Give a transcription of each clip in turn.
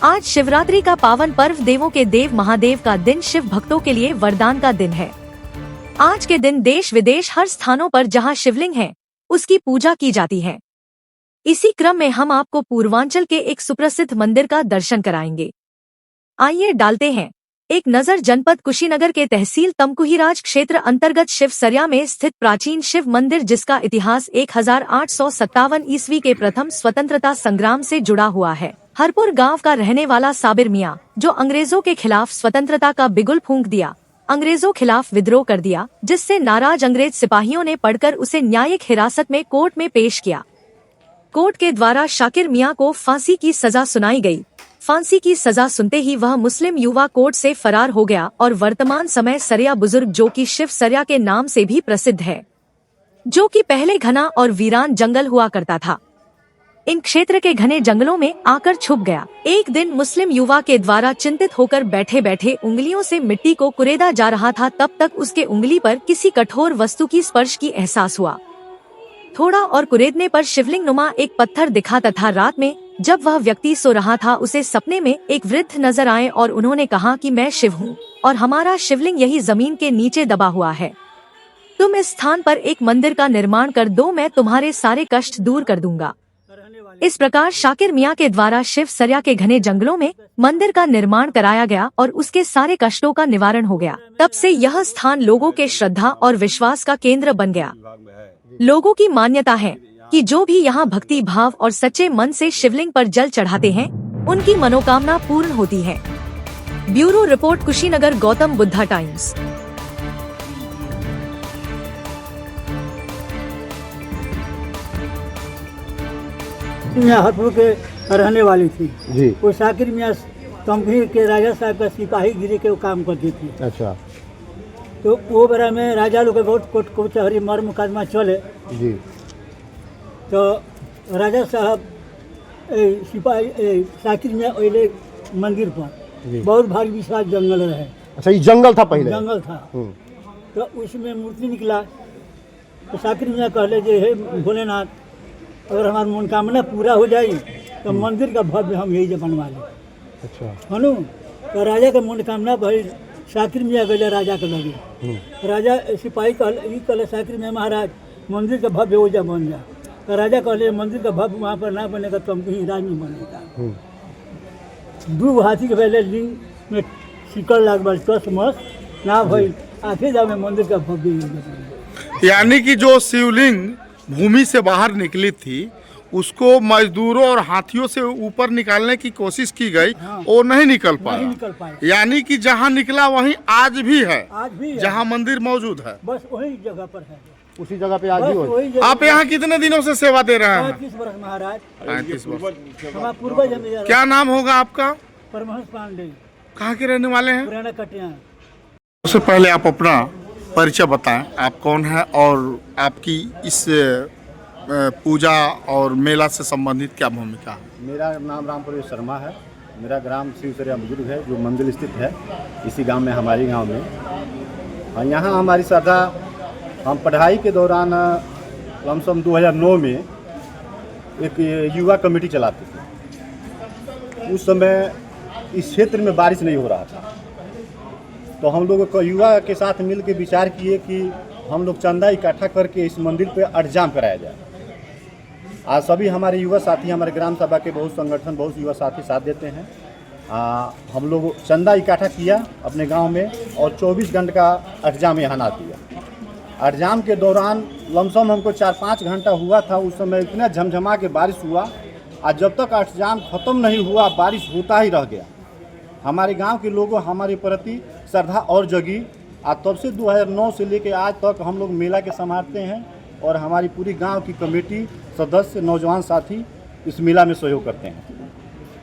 आज शिवरात्रि का पावन पर्व देवों के देव महादेव का दिन शिव भक्तों के लिए वरदान का दिन है। आज के दिन देश विदेश हर स्थानों पर जहां शिवलिंग है, उसकी पूजा की जाती है। इसी क्रम में हम आपको पूर्वांचल के एक सुप्रसिद्ध मंदिर का दर्शन कराएंगे। आइए डालते हैं एक नजर जनपद कुशीनगर के तहसील तमकुहीराज क्षेत्र अंतर्गत शिवसरिया में स्थित प्राचीन शिव मंदिर, जिसका इतिहास 1857 ईस्वी के प्रथम स्वतंत्रता संग्राम से जुड़ा हुआ है। हरपुर गांव का रहने वाला साबिर मियां, जो अंग्रेजों के खिलाफ स्वतंत्रता का बिगुल फूंक दिया, अंग्रेजों खिलाफ विद्रोह कर दिया, जिससे नाराज अंग्रेज सिपाहियों ने पढ़कर उसे न्यायिक हिरासत में कोर्ट में पेश किया। कोर्ट के द्वारा शाकिर मियां को फांसी की सजा सुनाई गई। फांसी की सजा सुनते ही वह मुस्लिम युवा कोर्ट से फरार हो गया और वर्तमान समय सरिया बुजुर्ग, जो कि शिव सरिया के नाम से भी प्रसिद्ध है, जो कि पहले घना और वीरान जंगल हुआ करता था, इन क्षेत्र के घने जंगलों में आकर छुप गया। एक दिन मुस्लिम युवा के द्वारा चिंतित होकर बैठे बैठे उंगलियों से मिट्टी को कुरेदा जा रहा था, तब तक उसके उंगली पर किसी कठोर वस्तु की स्पर्श की एहसास हुआ। थोड़ा और कुरेदने पर शिवलिंग नुमा एक पत्थर दिखा तथा रात में जब वह व्यक्ति सो रहा था, उसे सपने में एक वृद्ध नजर आए और उन्होंने कहा कि मैं शिव हूँ और हमारा शिवलिंग यही जमीन के नीचे दबा हुआ है। तुम इस स्थान पर एक मंदिर का निर्माण कर दो, मैं तुम्हारे सारे कष्ट दूर कर दूंगा। इस प्रकार शाकिर मियां के द्वारा शिव सरिया के घने जंगलों में मंदिर का निर्माण कराया गया और उसके सारे कष्टों का निवारण हो गया। तब से यह स्थान लोगों के श्रद्धा और विश्वास का केंद्र बन गया। लोगों की मान्यता है कि जो भी यहाँ भक्ति भाव और सच्चे मन से शिवलिंग पर जल चढ़ाते हैं, उनकी मनोकामना पूर्ण होती है। Bureau report, Kushinagar, Gautam Buddha times. यहाँ हरपुर के रहने वाली थी जी। वो शाकिर मियां तमकुहीर के राजा साहब का सिपाही गिरी के वो काम करती थी। अच्छा। तो वो बेरा में राजा लोग के बहुत कोर्ट कचहरी मर मुकदमा चले जी। तो राजा साहब सिपाही शाकिर मियां ओइले मंदिर पर बहुत भारी विशाल जंगल रहे। अच्छा, ये जंगल था पहले? जंगल था। तो उसमें मूर्ति निकला तो शाकिर मियां कहले जे हे भोलेनाथ, अगर हमारी मनोकामना पूरा हो जाए तो मंदिर का भव्य हम यही बनवा लें। अच्छा। हनु तो राजा के मनोकामना भाई शाकिर मियां गए राजा के लगे। राजा सिपाही कहले शाकिर मियां महाराज मंदिर का भव्य हो जा बन जा। तो राजा कहले मंदिर का भव्य वहाँ पर ना बनेगा तो हम कहीं राज में बनेगा। दू हाथी के पहले लिंग में सिकड़ लाग बस कस मस ना भाई आखिर जाओ मंदिर का भव्य। यानी कि जो शिवलिंग भूमि से बाहर निकली थी, उसको मजदूरों और हाथियों से ऊपर निकालने की कोशिश की गई। हाँ। वो नहीं निकल पाया। यानी कि जहाँ निकला वहीं आज भी है, आज भी जहाँ मंदिर मौजूद है, बस वही जगह पर है। उसी जगह पे आज भी हो। आप यहाँ कितने दिनों से सेवा दे रहे हैं? 35 वर्ष महाराज। 35 वर्ष। हमारा पूर्वज हमें क्या नाम होगा आपका? परमहंस पांडे, कहाँ के रहने वाले हैं? पुराना कटिया। सबसे पहले आप अपना परिचय बताएं, आप कौन हैं और आपकी इस पूजा और मेला से संबंधित क्या भूमिका है? मेरा नाम रामपुर शर्मा है। मेरा ग्राम शिवसरिया बुजुर्ग है, जो मंदिर स्थित है इसी गांव में, हमारी गांव में। और यहाँ हमारी श्रद्धा, हम पढ़ाई के दौरान लमसम 2009 में एक युवा कमेटी चलाते थे। उस समय इस क्षेत्र में बारिश नहीं हो रहा था, तो हम लोग युवा के साथ मिल के विचार किए कि हम लोग चंदा इकट्ठा करके इस मंदिर पे अष्टजाम कराया जाए। आज सभी हमारे युवा साथी, हमारे ग्राम सभा के बहुत संगठन, बहुत युवा साथी साथ देते हैं। हम लोग चंदा इकट्ठा किया अपने गांव में और 24 घंटे का अष्टजाम यहाँ ना दिया। अष्टजाम के दौरान लमसम हमको 4-5 घंटा हुआ था। उस समय इतना झमझमा के बारिश हुआ, आज जब तक अष्टजाम खत्म नहीं हुआ बारिश होता ही रह गया। हमारे गांव के लोगों हमारे प्रति श्रद्धा और जगी। आज तब से 2009 से लेकर आज तक हम लोग मेला के संभालते हैं और हमारी पूरी गांव की कमेटी, सदस्य, नौजवान साथी इस मेला में सहयोग करते हैं।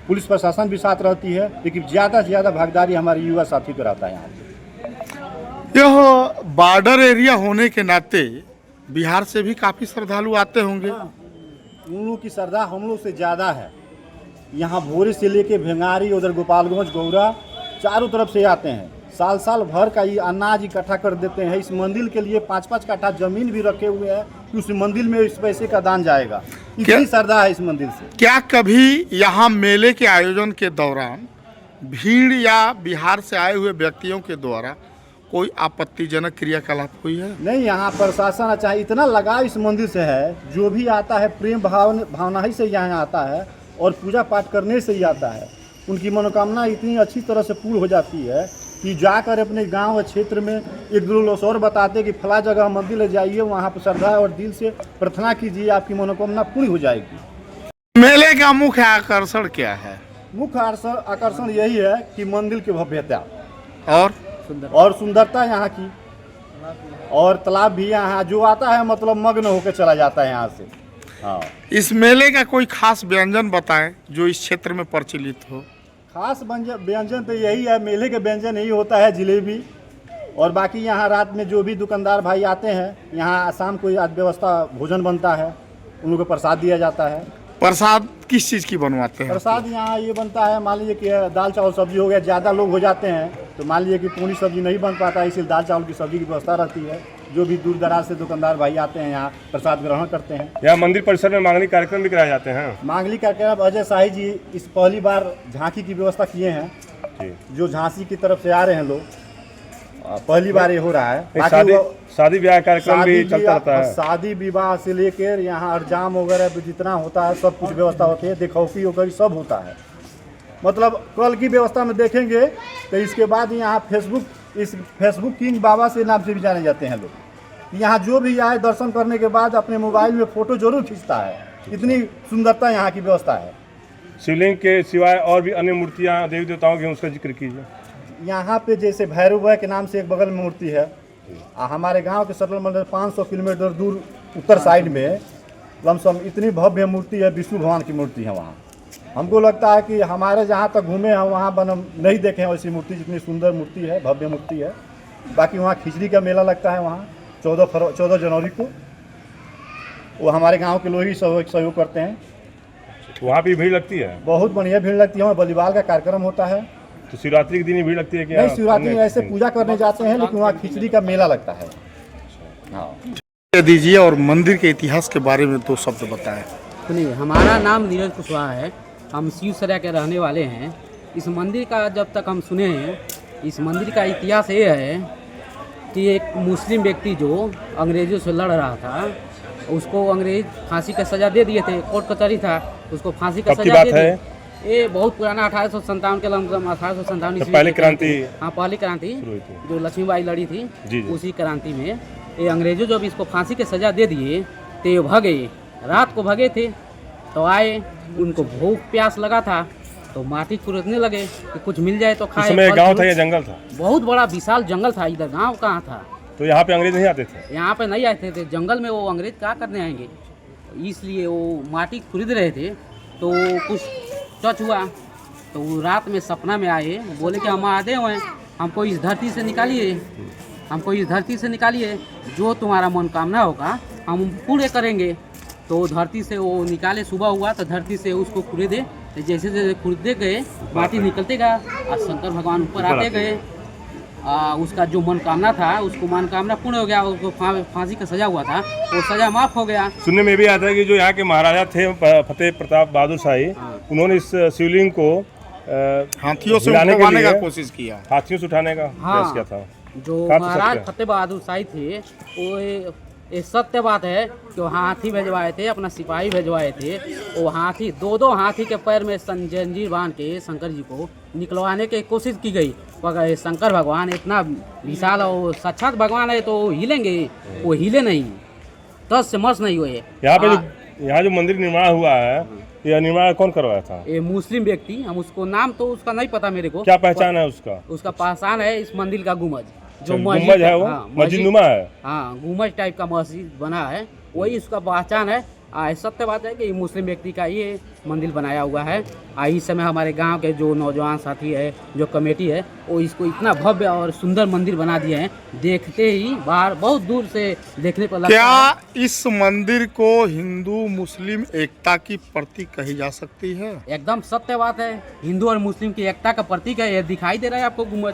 पुलिस प्रशासन भी साथ रहती है, लेकिन ज़्यादा से ज़्यादा भागीदारी हमारे युवा साथी पर रहता है। यहाँ यह बॉर्डर एरिया होने के नाते बिहार से भी काफ़ी श्रद्धालु आते होंगे। उन लोगों की श्रद्धा हम लोग से ज़्यादा है। यहाँ भोरे से लेके भेंगारी, उधर गोपालगंज, गौरा, चारों तरफ से आते हैं। साल साल भर का ये अनाज इकट्ठा कर देते हैं। इस मंदिर के लिए 5-5 कट्ठा जमीन भी रखे हुए हैं कि उस मंदिर में इस पैसे का दान जाएगा। इतनी श्रद्धा है इस मंदिर से। क्या कभी यहाँ मेले के आयोजन के दौरान भीड़ या बिहार से आए हुए व्यक्तियों के द्वारा कोई आपत्तिजनक क्रियाकलाप हुई है? नहीं, यहाँ प्रशासन अच्छा इतना लगाव इस मंदिर से है, जो भी आता है प्रेम भावना ही से यहाँ आता है और पूजा पाठ करने से ही आता है। उनकी मनोकामना इतनी अच्छी तरह से पूर्ण हो जाती है कि जाकर अपने गांव और क्षेत्र में एक दो लोग और बताते कि फला जगह मंदिर ले जाइए, वहाँ पर श्रद्धा और दिल से प्रार्थना कीजिए, आपकी मनोकामना पूरी हो जाएगी। मेले का मुख्य आकर्षण क्या है? मुख्य आकर्षण यही है कि मंदिर की भव्यता और सुंदरता यहाँ की, और तालाब भी यहाँ जो आता है मतलब मग्न होकर चला जाता है यहाँ से। हाँ, इस मेले का कोई खास व्यंजन बताएं जो इस क्षेत्र में प्रचलित हो। खास व्यंजन तो यही है, मेले के व्यंजन यही होता है, जलेबी। और बाकी यहाँ रात में जो भी दुकानदार भाई आते हैं, यहाँ शाम को आज व्यवस्था भोजन बनता है, उन लोगों को प्रसाद दिया जाता है। प्रसाद किस चीज़ की बनवाते हैं? प्रसाद यहाँ ये बनता है, मान लीजिए कि दाल चावल सब्जी हो गया, ज़्यादा लोग हो जाते हैं तो मान लीजिए कि पूरी सब्जी नहीं बन पाता है, इसलिए दाल चावल की सब्जी की व्यवस्था रहती है। जो भी दूर दराज से दुकानदार भाई आते हैं यहाँ प्रसाद ग्रहण करते हैं। यहाँ मंदिर परिसर में मांगलिक कार्यक्रम भी कराए जाते हैं। मांगलिक कार्यक्रम अजय शाही जी इस पहली बार झांकी की व्यवस्था किए हैं, जो झांसी की तरफ से आ रहे हैं लोग, पहली बार ये हो रहा है। शादी ब्याह कार्यक्रम भी चलता रहता है। शादी विवाह से लेकर यहाँ अरजाम वगैरह जितना होता है सब कुछ व्यवस्था होती है, दिखौती वगैरह सब होता है। मतलब कल की व्यवस्था में देखेंगे तो इसके बाद यहाँ फेसबुक किंग बाबा से नाम से भी जाने जाते हैं लोग। यहाँ जो भी आए दर्शन करने के बाद अपने मोबाइल में फ़ोटो जरूर खींचता है, इतनी सुंदरता यहाँ की व्यवस्था है। शिवलिंग के सिवाय और भी अन्य मूर्तियाँ देवी देवताओं की, उसका जिक्र कीजिए। यहाँ पे जैसे भैरव के नाम से एक बगल में मूर्ति है। हमारे गांव के सटल मंदिर 500 किलोमीटर दूर उत्तर साइड में लमसम इतनी भव्य मूर्ति है, विष्णु भगवान की मूर्ति है वहाँ। हमको लगता है कि हमारे जहाँ तक घूमे हैं वहाँ नहीं देखे हैं वैसी मूर्ति, जितनी सुंदर मूर्ति है, भव्य मूर्ति है। बाकी वहाँ खिचड़ी का मेला लगता है वहाँ 14 जनवरी को, वो हमारे गाँव के लोग ही सहयोग करते हैं। वहाँ भी भीड़ लगती है, बहुत बढ़िया भीड़ लगती है। वहाँ बलिवाल का कार्यक्रम होता है। तो शिवरात्रि के दिन ही भीड़ लगती है क्या? नहीं, शिवरात्रि में ऐसे पूजा करने जाते हैं, लेकिन वहाँ खिचड़ी का मेला लगता है। हाँ, दीजिए और मंदिर के इतिहास के बारे में 2 शब्द बताएं। सुनिए, हमारा नाम नीरज कुशवाहा है, हम शिवसरिया के रहने वाले हैं। इस मंदिर का जब तक हम सुने हैं, इस मंदिर का इतिहास ये है कि एक मुस्लिम व्यक्ति जो अंग्रेज़ों से लड़ रहा था, उसको अंग्रेज फांसी का सज़ा दे दिए थे। कोर्ट कचहरी था, उसको फांसी का सज़ा दे दिए। ये बहुत पुराना 1857 के लमसम 1857 ईस्वी। पहली क्रांति। हाँ, पहली क्रांति जो लक्ष्मीबाई लड़ी थी, जी। उसी क्रांति में ये अंग्रेजों जब इसको फांसी की सज़ा दे दिए तो ये भगे। रात को भगे थे तो आए, उनको भूख प्यास लगा था तो माटी खुरदने लगे कि कुछ मिल जाए तो खाए। गाँव था या जंगल था? बहुत बड़ा विशाल जंगल था, इधर गाँव कहाँ था। तो यहाँ पे अंग्रेज नहीं आते थे? यहाँ पे नहीं आते थे, जंगल में वो अंग्रेज क्या करने आएंगे, इसलिए वो माटी खुरीद रहे थे। तो कुछ चच हुआ तो वो रात में सपना में आए, बोले कि हम आधे हुए हैं, हमको इस धरती से निकालिए, हमको इस धरती से निकालिए, जो तुम्हारा मनोकामना होगा हम पूरे करेंगे। तो धरती से वो निकाले, सुबह हुआ तो धरती से उसको खुरीदे, तो जैसे जैसे खुरीदे गए माटी निकलते गया और शंकर भगवान ऊपर आते गए। उसका जो मनोकामना था, उसको मनोकामना पूर्ण हो गया। उसको फांसी का सजा हुआ था, वो सजा माफ हो गया। सुनने में भी आता है कि जो यहाँ के महाराजा थे फतेह प्रताप बहादुर शाही, उन्होंने इस शिवलिंग को हाथियों से उठाने का कोशिश किया, हाथियों से उठाने का प्रयास किया था। जो महाराज फतेह बहादुर शाही थे, वो ये सत्य बात है कि वो हाथी भेजवाए थे, अपना सिपाही भेजवाए थे। वो हाथी, 2 हाथी के पैर में जंजीर बांध के शंकर जी को निकलवाने की कोशिश की गई, मगर शंकर भगवान इतना विशाल और साक्षात भगवान है तो हिलेंगे, वो हिले नहीं, 10 से मस नहीं हुए। यहाँ जो मंदिर निर्माण हुआ है, यह निर्माण कौन करवाया था? ये मुस्लिम व्यक्ति, हम उसको नाम तो उसका नहीं पता मेरे को। क्या पहचान है उसका? उसका पहचान है इस मंदिर का गुम्बज, जो गुम्बज है, वो मस्जिद नुमा है। हाँ, गुम्बज टाइप का मस्जिद बना है, वही उसका पहचान है। सत्य बात है कि मुस्लिम व्यक्ति का ये मंदिर बनाया हुआ है। इस समय हमारे गांव के जो नौजवान साथी है, जो कमेटी है, वो इसको इतना भव्य और सुंदर मंदिर बना दिए हैं, देखते ही बाहर बहुत दूर से देखने पर लगता है। क्या इस मंदिर को हिंदू मुस्लिम एकता की प्रतीक कही जा सकती है? एकदम सत्य बात है, हिंदू और मुस्लिम की एकता का प्रतीक है। ये दिखाई दे रहा है आपको गुम्बज।